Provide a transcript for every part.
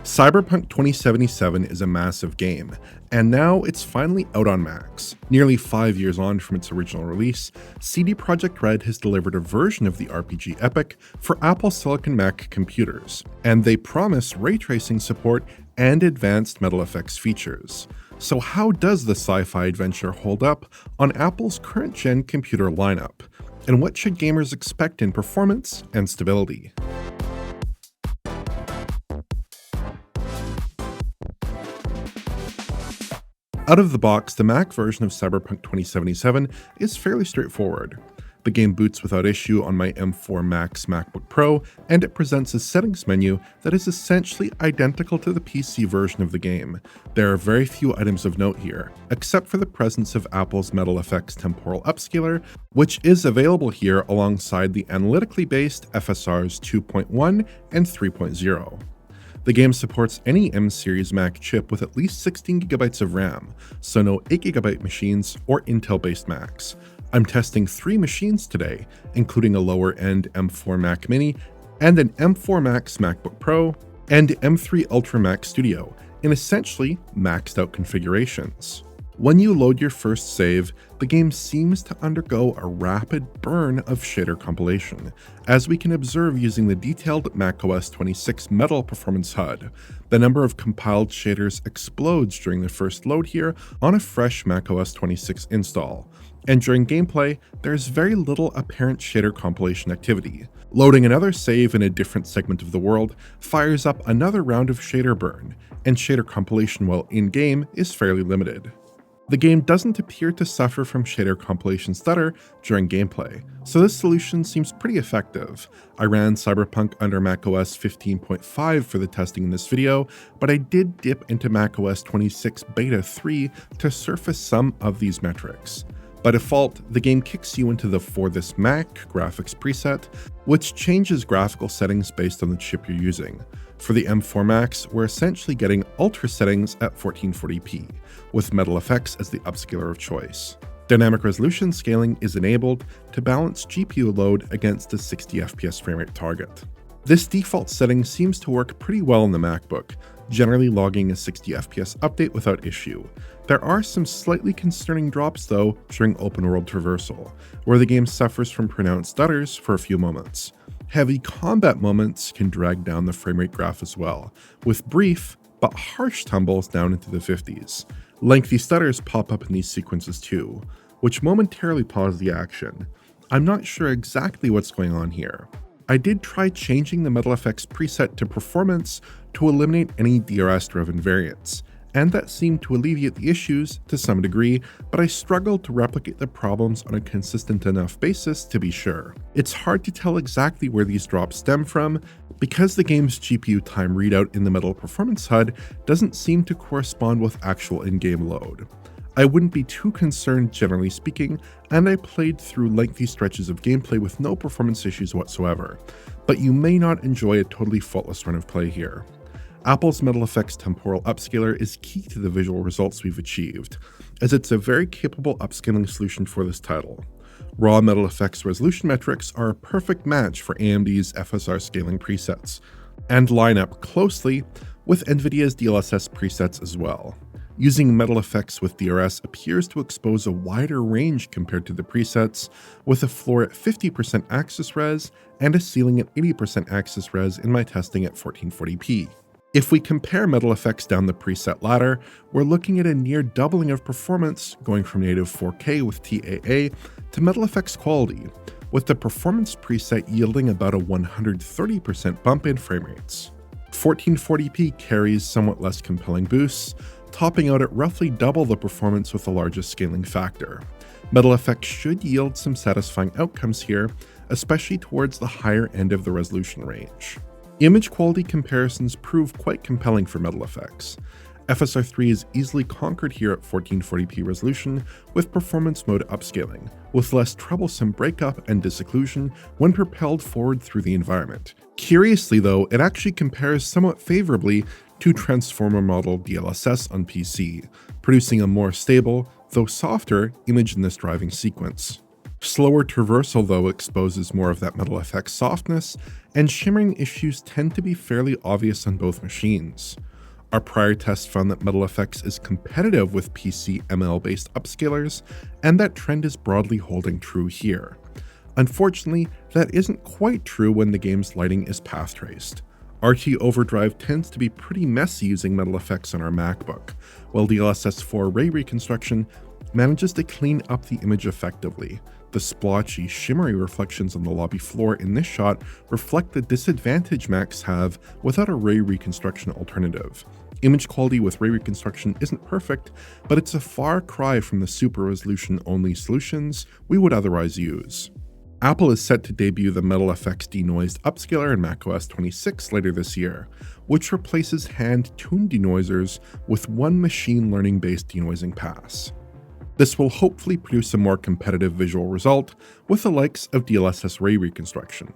Cyberpunk 2077 is a massive game, and now it's finally out on Macs. Nearly 5 years on from its original release, CD Projekt RED has delivered a version of the RPG epic for Apple Silicon Mac computers, and they promise ray tracing support and advanced MetalFX features. So how does the sci-fi adventure hold up on Apple's current-gen computer lineup? And what should gamers expect in performance and stability? Out of the box, the Mac version of Cyberpunk 2077 is fairly straightforward. The game boots without issue on my M4 Max MacBook Pro, and it presents a settings menu that is essentially identical to the PC version of the game. There are very few items of note here, except for the presence of Apple's MetalFX temporal upscaler, which is available here alongside the analytically based FSRs 2.1 and 3.0. The game supports any M-series Mac chip with at least 16GB of RAM, so no 8GB machines or Intel-based Macs. I'm testing 3 machines today, including a lower-end M4 Mac Mini and an M4 Max MacBook Pro and M3 Ultra Mac Studio in essentially maxed-out configurations. When you load your first save, the game seems to undergo a rapid burn of shader compilation, as we can observe using the detailed macOS 26 Metal Performance HUD. The number of compiled shaders explodes during the first load here on a fresh macOS 26 install, and during gameplay, there's very little apparent shader compilation activity. Loading another save in a different segment of the world fires up another round of shader burn, and shader compilation while in-game is fairly limited. The game doesn't appear to suffer from shader compilation stutter during gameplay, so this solution seems pretty effective. I ran Cyberpunk under macOS 15.5 for the testing in this video, but I did dip into macOS 26 Beta 3 to surface some of these metrics. By default, the game kicks you into the For This Mac graphics preset, which changes graphical settings based on the chip you're using. For the M4 Max, we're essentially getting ultra settings at 1440p, with MetalFX as the upscaler of choice. Dynamic resolution scaling is enabled to balance GPU load against a 60 FPS framerate target. This default setting seems to work pretty well in the MacBook, generally logging a 60 FPS update without issue. There are some slightly concerning drops though during open world traversal, where the game suffers from pronounced stutters for a few moments. Heavy combat moments can drag down the framerate graph as well, with brief but harsh tumbles down into the 50s. Lengthy stutters pop up in these sequences too, which momentarily pause the action. I'm not sure exactly what's going on here. I did try changing the MetalFX preset to performance to eliminate any DRS-driven variants, and that seemed to alleviate the issues to some degree, but I struggled to replicate the problems on a consistent enough basis to be sure. It's hard to tell exactly where these drops stem from, because the game's GPU time readout in the Metal Performance HUD doesn't seem to correspond with actual in-game load. I wouldn't be too concerned generally speaking, and I played through lengthy stretches of gameplay with no performance issues whatsoever, but you may not enjoy a totally faultless run of play here. Apple's MetalFX temporal upscaler is key to the visual results we've achieved, as it's a very capable upscaling solution for this title. Raw MetalFX resolution metrics are a perfect match for AMD's FSR scaling presets, and line up closely with NVIDIA's DLSS presets as well. Using MetalFX with DRS appears to expose a wider range compared to the presets, with a floor at 50% axis res and a ceiling at 80% axis res in my testing at 1440p. If we compare MetalFX down the preset ladder, we're looking at a near doubling of performance going from native 4K with TAA to MetalFX quality, with the performance preset yielding about a 130% bump in frame rates. 1440p carries somewhat less compelling boosts, topping out at roughly double the performance with the largest scaling factor. MetalFX should yield some satisfying outcomes here, especially towards the higher end of the resolution range. Image quality comparisons prove quite compelling for MetalFX. FSR3 is easily conquered here at 1440p resolution with performance mode upscaling, with less troublesome breakup and disocclusion when propelled forward through the environment. Curiously though, it actually compares somewhat favorably to Transformer model DLSS on PC, producing a more stable, though softer, image in this driving sequence. Slower traversal, though, exposes more of that MetalFX softness, and shimmering issues tend to be fairly obvious on both machines. Our prior tests found that MetalFX is competitive with PC ML-based upscalers, and that trend is broadly holding true here. Unfortunately, that isn't quite true when the game's lighting is path traced. RT Overdrive tends to be pretty messy using MetalFX on our MacBook, while DLSS 4 ray reconstruction manages to clean up the image effectively. The splotchy, shimmery reflections on the lobby floor in this shot reflect the disadvantage Macs have without a ray reconstruction alternative. Image quality with ray reconstruction isn't perfect, but it's a far cry from the super resolution only solutions we would otherwise use. Apple is set to debut the MetalFX denoised upscaler in macOS 26 later this year, which replaces hand-tuned denoisers with one machine learning-based denoising pass. This will hopefully produce a more competitive visual result with the likes of DLSS ray reconstruction,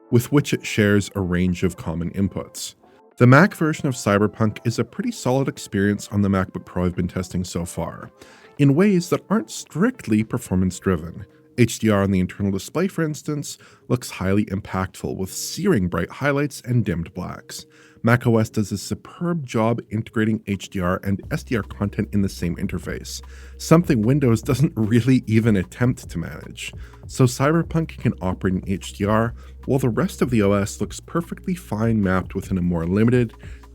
with which it shares a range of common inputs. The Mac version of Cyberpunk is a pretty solid experience on the MacBook Pro I've been testing so far, in ways that aren't strictly performance-driven. HDR on the internal display, for instance, looks highly impactful with searing bright highlights and dimmed blacks. macOS does a superb job integrating HDR and SDR content in the same interface, something Windows doesn't really even attempt to manage. So Cyberpunk can operate in HDR, while the rest of the OS looks perfectly fine mapped within a more limited,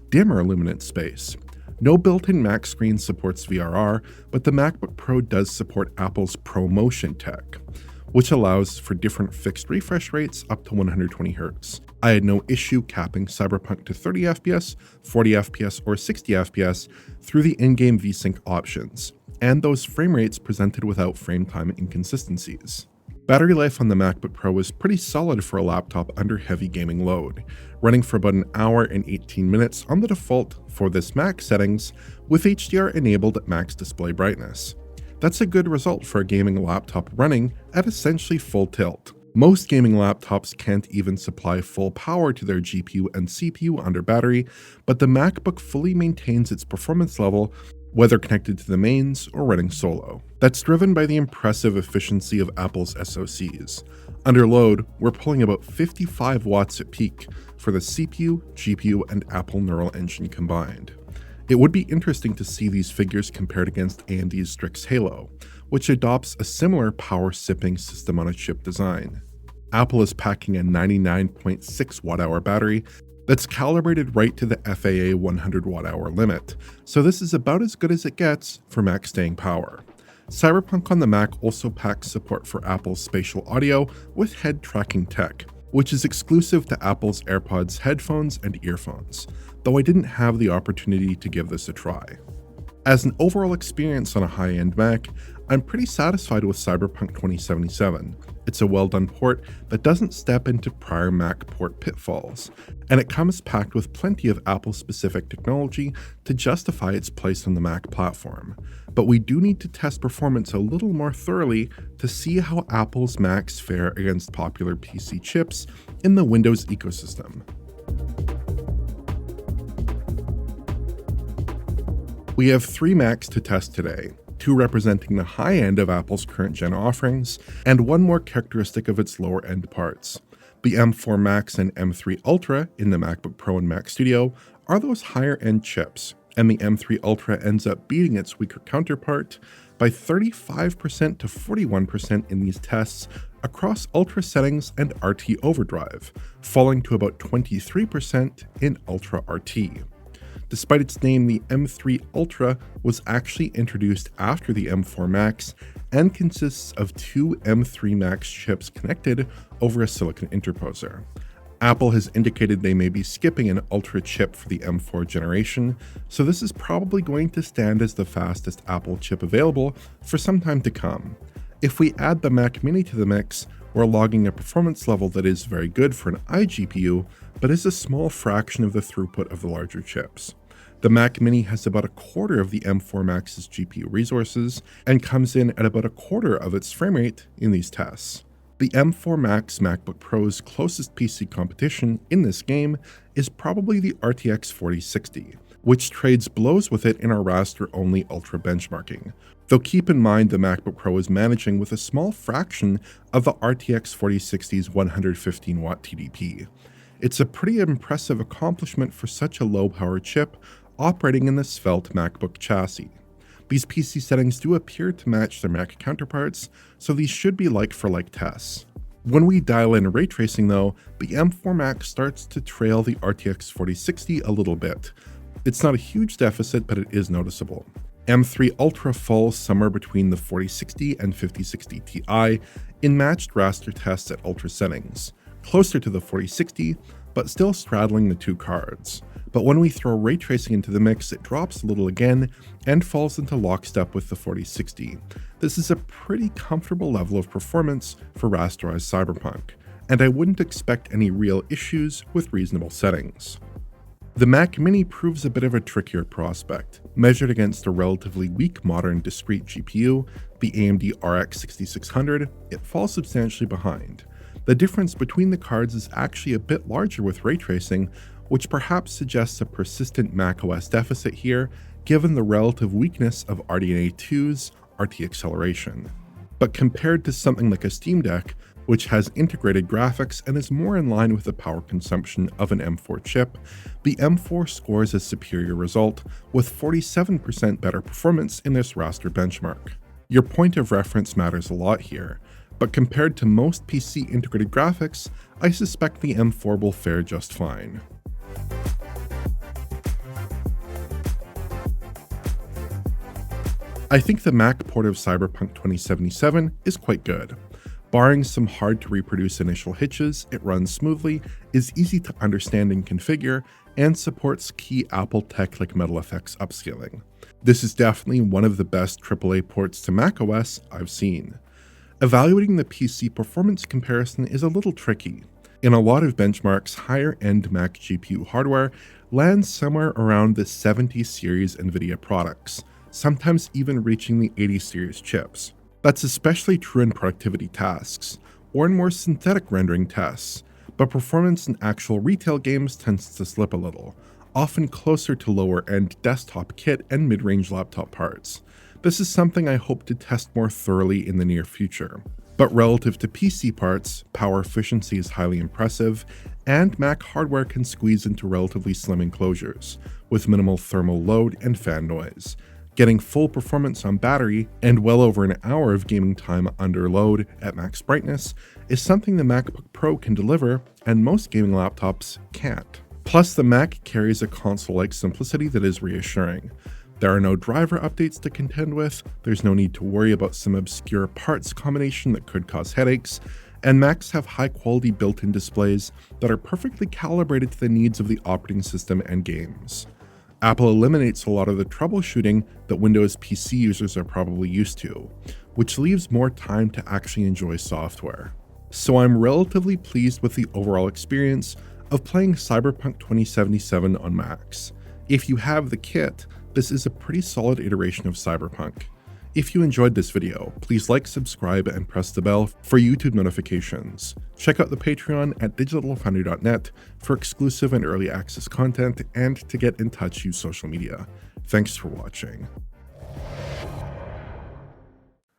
dimmer luminance space. No built-in Mac screen supports VRR, but the MacBook Pro does support Apple's ProMotion tech, which allows for different fixed refresh rates up to 120Hz. I had no issue capping Cyberpunk to 30fps, 40fps, or 60fps through the in-game VSync options, and those frame rates presented without frame time inconsistencies. Battery life on the MacBook Pro was pretty solid for a laptop under heavy gaming load, running for about an hour and 18 minutes on the default for this Mac settings with HDR enabled at max display brightness. That's a good result for a gaming laptop running at essentially full tilt. Most gaming laptops can't even supply full power to their GPU and CPU under battery, but the MacBook fully maintains its performance level whether connected to the mains or running solo. That's driven by the impressive efficiency of Apple's SoCs. Under load, we're pulling about 55 watts at peak for the CPU, GPU, and Apple Neural Engine combined. It would be interesting to see these figures compared against AMD's Strix Halo, which adopts a similar power-sipping system-on-a-chip design. Apple is packing a 99.6 watt-hour battery that's calibrated right to the FAA 100 watt-hour limit, so this is about as good as it gets for Mac staying power. Cyberpunk on the Mac also packs support for Apple's spatial audio with head tracking tech, which is exclusive to Apple's AirPods headphones and earphones, though I didn't have the opportunity to give this a try. As an overall experience on a high-end Mac, I'm pretty satisfied with Cyberpunk 2077. It's a well-done port that doesn't step into prior Mac port pitfalls, and it comes packed with plenty of Apple-specific technology to justify its place on the Mac platform. But we do need to test performance a little more thoroughly to see how Apple's Macs fare against popular PC chips in the Windows ecosystem. We have 3 Macs to test today, 2 representing the high end of Apple's current gen offerings, and 1 more characteristic of its lower end parts. The M4 Max and M3 Ultra in the MacBook Pro and Mac Studio are those higher end chips, and the M3 Ultra ends up beating its weaker counterpart by 35% to 41% in these tests across Ultra settings and RT Overdrive, falling to about 23% in Ultra RT. Despite its name, the M3 Ultra was actually introduced after the M4 Max and consists of 2 M3 Max chips connected over a silicon interposer. Apple has indicated they may be skipping an Ultra chip for the M4 generation, so this is probably going to stand as the fastest Apple chip available for some time to come. If we add the Mac Mini to the mix, we're logging a performance level that is very good for an iGPU, but is a small fraction of the throughput of the larger chips. The Mac Mini has about a quarter of the M4 Max's GPU resources and comes in at about a quarter of its frame rate in these tests. The M4 Max MacBook Pro's closest PC competition in this game is probably the RTX 4060, which trades blows with it in our raster-only ultra benchmarking. Though keep in mind the MacBook Pro is managing with a small fraction of the RTX 4060's 115-watt TDP. It's a pretty impressive accomplishment for such a low-power chip operating in the svelte MacBook chassis. These PC settings do appear to match their Mac counterparts, so these should be like-for-like tests. When we dial in ray tracing though, the M4 Max starts to trail the RTX 4060 a little bit. It's not a huge deficit, but it is noticeable. M3 Ultra falls somewhere between the 4060 and 5060 Ti in matched raster tests at ultra settings, closer to the 4060, but still straddling the two cards. But when we throw ray tracing into the mix, it drops a little again and falls into lockstep with the 4060. This is a pretty comfortable level of performance for rasterized Cyberpunk, and I wouldn't expect any real issues with reasonable settings. The Mac Mini proves a bit of a trickier prospect. Measured against a relatively weak modern discrete GPU, the AMD RX 6600, it falls substantially behind. The difference between the cards is actually a bit larger with ray tracing, which perhaps suggests a persistent macOS deficit here, given the relative weakness of RDNA 2's RT acceleration. But compared to something like a Steam Deck, which has integrated graphics and is more in line with the power consumption of an M4 chip, the M4 scores a superior result, with 47% better performance in this raster benchmark. Your point of reference matters a lot here, but compared to most PC integrated graphics, I suspect the M4 will fare just fine. I think the Mac port of Cyberpunk 2077 is quite good. Barring some hard to reproduce initial hitches, it runs smoothly, is easy to understand and configure, and supports key Apple tech like MetalFX upscaling. This is definitely one of the best AAA ports to macOS I've seen. Evaluating the PC performance comparison is a little tricky. In a lot of benchmarks, higher-end Mac GPU hardware lands somewhere around the 70 series NVIDIA products, sometimes even reaching the 80 series chips. That's especially true in productivity tasks, or in more synthetic rendering tests, but performance in actual retail games tends to slip a little, often closer to lower-end desktop kit and mid-range laptop parts. This is something I hope to test more thoroughly in the near future. But relative to PC parts, power efficiency is highly impressive, and Mac hardware can squeeze into relatively slim enclosures, with minimal thermal load and fan noise. Getting full performance on battery and well over an hour of gaming time under load at max brightness is something the MacBook Pro can deliver, and most gaming laptops can't. Plus, the Mac carries a console-like simplicity that is reassuring. There are no driver updates to contend with, there's no need to worry about some obscure parts combination that could cause headaches, and Macs have high-quality built-in displays that are perfectly calibrated to the needs of the operating system and games. Apple eliminates a lot of the troubleshooting that Windows PC users are probably used to, which leaves more time to actually enjoy software. So I'm relatively pleased with the overall experience of playing Cyberpunk 2077 on Macs. If you have the kit, this is a pretty solid iteration of Cyberpunk. If you enjoyed this video, please like, subscribe, and press the bell for YouTube notifications. Check out the Patreon at digitalfoundry.net for exclusive and early access content, and to get in touch, use social media. Thanks for watching.